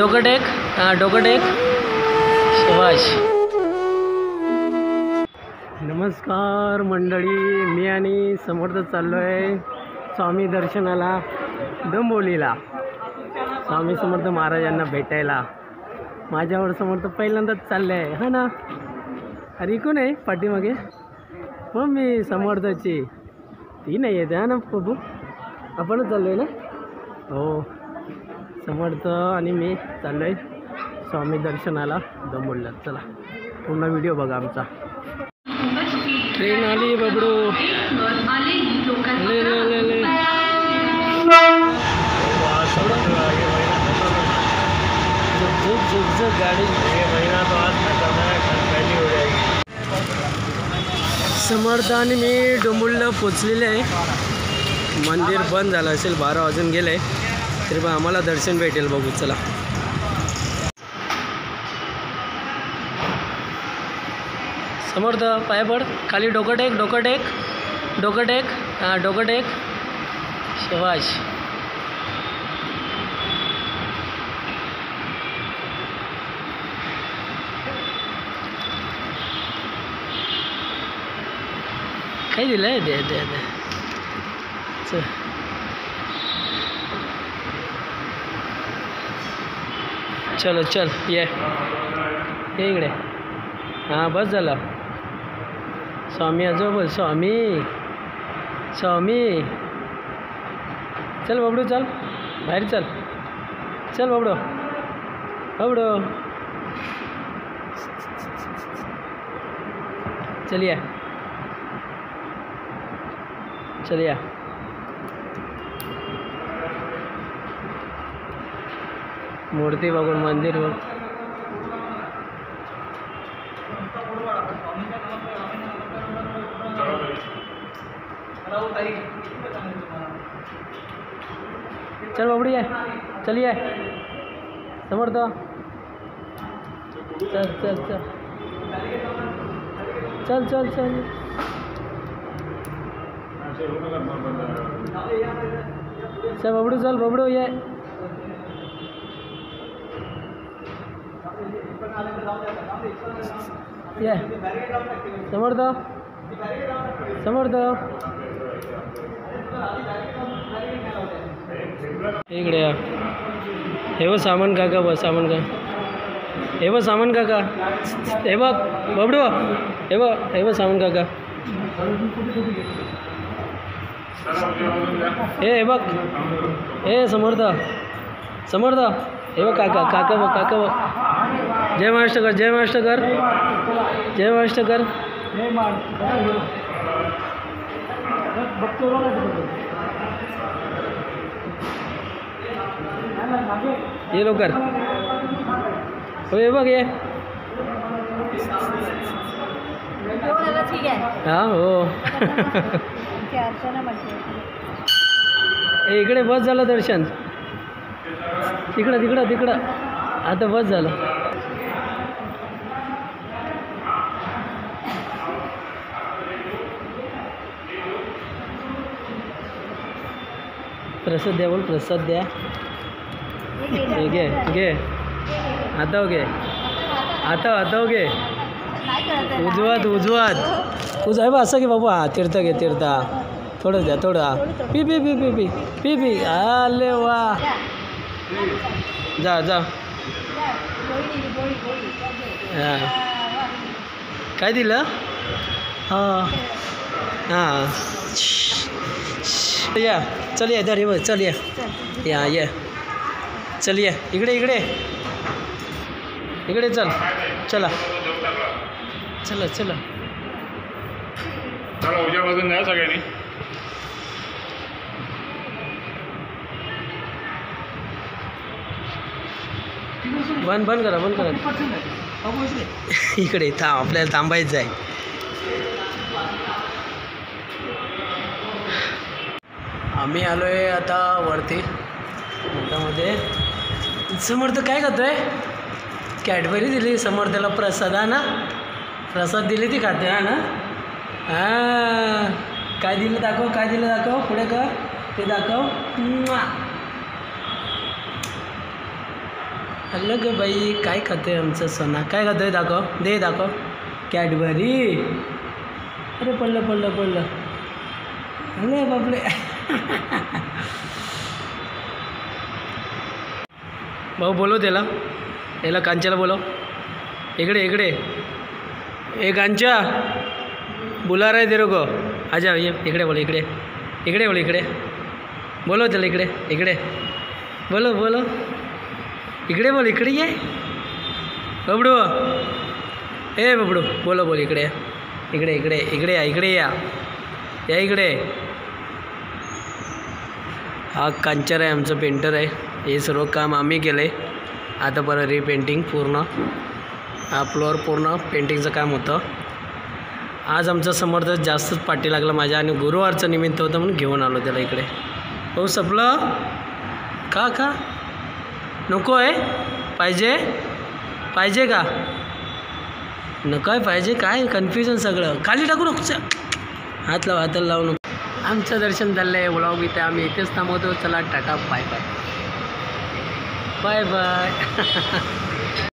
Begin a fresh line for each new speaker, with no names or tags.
डोकं टेक, हां डोकं टेक, शाबाश. नमस्कार मंडळी, मी आणि समर्थ चाललो आहे स्वामी दर्शनाला डोंबिवलीला. स्वामी समर्थ महाराजांना भेटायला माझ्यावर समर्थ पहिल्यांदाच चालले आहे, हा ना. अरे कोण आहे पाठीमागे? मग मी समर्थची ती नाही येते, हा ना बघू. आपणच चाललो आहे ना. हो, समर्थ आणि मी चाललो आहे स्वामी दर्शनाला डोंबिवलीला. चला पूर्ण व्हिडिओ बघा आमचा. ट्रेन आली बबडू. ले ले ले ले झुक गाड़ी. समर्थ आणि मी डोंबिवलीला पोचलेले आहे. मंदिर बंद झालं असेल, 12 वाजून गेले, तरी पण आम्हाला दर्शन भेटेल. बघू चला. समर्थ पाय पड, खाली डोकं टेक, डोकं टेक, डोकं टेक, हां डोकं टेक, शाबाश. काय दिलं आहे? दे दे दे. चलो चल ये इकडे. हां बस झालं. स्वामी आजो बोल, स्वामी स्वामी. चल बबडू, चल बाहेर, चल चल बबडू, बबडू चलिए चलिए. मूर्ती बघून मंदिर बघ. चल बबडी है, चलिए समर्थ. चल चल चल चल चल चल. चल बबडू, चल बबडू ये. ये समर्थ, समर्थ इकडे या. हे बघ सामान काका, बस सामान का. हे बघ सामान काका, हे बघ बबडू, हे बघ, हे बघ सामान काका. हे बघ, हे समर्थ, समर्थ हे बघ काका, काका बघ, काका बघ. जय महाराष्ट्र कर, जय महाराष्ट्र कर, जय महाराष्ट्र कर. ये लवकर. हो हे बघ ये. हां हो. इकडे बस झालं दर्शन. तिकडं तिकडं तिकडं आता बस झालं. प्रसाद द्या, बोल प्रसाद द्या. घे घे, आता हो घे, आता आता हो घे. उजवात उजवात उजवा बा असं घे बाबू. हा तीर्थ घे, तीर्थ. थोडं द्या, थोडं. P P P P P P P. आले वा. जा जा. हां काय दिलं? हां हां या. चल ये इधर, ये चल ये. या ये. चल ये इकडे, इकडे इकडे. चल चला चला चला. चला उद्या बाजून जा सगळ्यांनी. बंद बंद करा, बंद करा. इकडे थांब, आपल्याला थांबायचं आहे. आम्ही आलो आहे आता वरती मोठामध्ये. समर्थ काय करतोय? कॅडबरी दिली समर्थाला प्रसाद, हा ना. प्रसाद दिली ती खाते, हा ना. हां काय दिलं दाखव, काय दिलं दाखव. पुढे कर, ते दाखव. हल्लं ग बाई, काय खातोय आमचं सोना? काय खातोय? दाखव, दे दाखव. कॅडबरी. अरे पडलं पडलं पडलं. अरे बापरे. भाऊ बोलव त्याला, याला कांच्याला बोलव. इकडे इकडे. ए कांच्या, बुला रहा है तेरे को. आजा ये इकडे बोल, इकडे इकडे बोल, इकडे बोलव त्याला, इकडे इकडे बोलो बोलो, इकडे बोल, इकडे ये बबडू. ए बबडू बोलो, बोल इकडे, इकडे इकडे इकडे या, इकडे या, या इकडे. हा कांचर आहे, आमचं पेंटर आहे. हे सर्व काम आम्ही केलं आहे. आता परत रिपेंटिंग पूर्ण, हा फ्लोअर पूर्ण पेंटिंगचं काम होतं. आज आमचा समर्थ जास्तच पाठी लागला माझ्या, आणि गुरुवारचं निमित्त होतं म्हणून घेऊन आलो त्याला इकडे. हो सपलं का? का नको आहे? पाहिजे पाहिजे का? नको आहे, पाहिजे काय? कन्फ्युजन सगळं. खाली टाकू नको, हात लाव, हाताला लावू नको. आमचं दर्शन झालं आहे. व्लॉग इथे आम्ही इथेच थांबवतो. चला tata, bye bye bye bye.